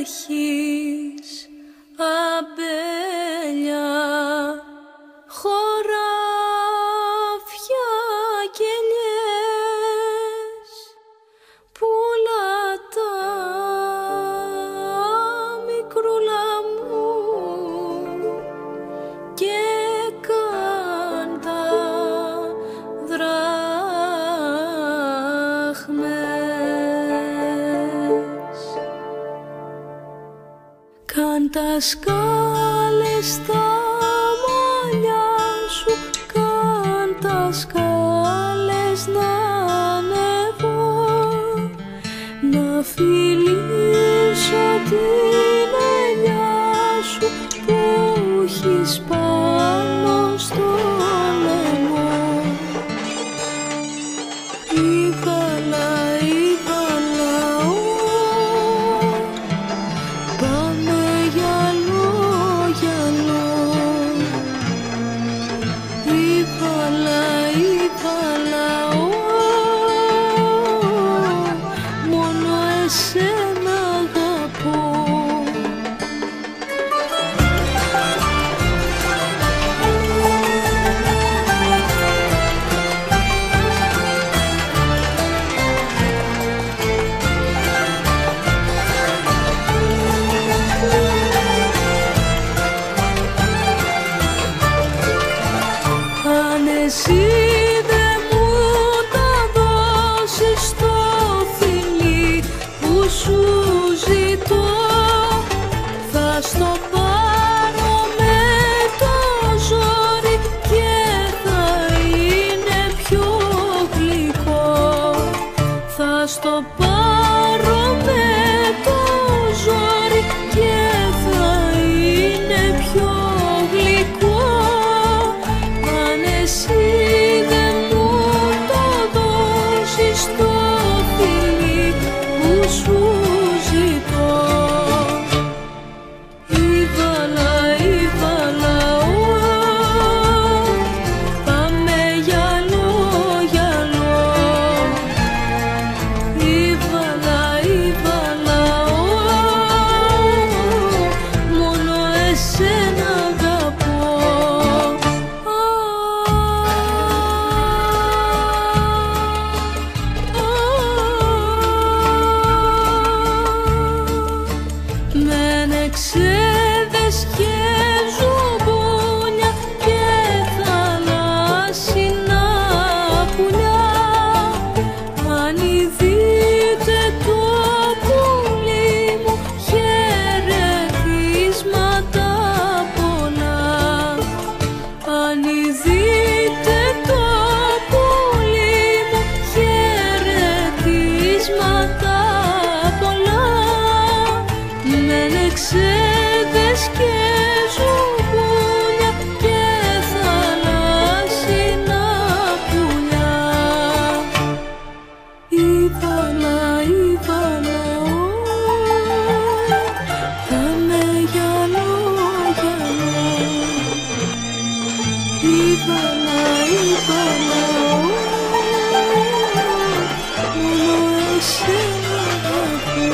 έχεις αμπέλια, χωράφια και ελιές, πουλά τα μικρούλα μου και κάντα δράχμες. Κάν τα σκάλες στα μαλλιά σου, κάν τα σκάλες να ανεβώ, να φιλήσω την ελιά σου που έχεις πάνω στο λαιμό. Ήβαλα, ήβαλα, πάμε γυαλό, γυαλό. Ήβαλα, ήβαλα, μόνο εσένα αγαπώ. Αν εσύ δεν μου τα δώσεις στο φιλί που σου ζητώ, θα στο πάρω με το ζόρι και θα είναι πιο γλυκό. Θα στο πάρω με το ζόρι και θα είναι πιο γλυκό. Αν εσύ δεν μου το δώσεις στο φιλί που σου ζητώ. Ήβαλα, ήβαλα, πάμε γυαλό, γυαλό. Ήβαλα, ήβαλα, μόνο εσένα αγαπώ. Μεν εξέδες και ζουμπόνια και θαλάσσινα πουλιά, αν ειδείτε το πουλί μου χαιρετίσματα πολλά. Αν ειδείτε το πουλί μου χαιρετίσματα πολλά. Μεν εξέδες και ζουμπούλια και θαλάσσινα πουλιά. Ήβαλα, ήβαλα, πάμε γυαλό, γυαλό. Ήβαλα, ήβαλα, μόνο εσένα αγαπώ.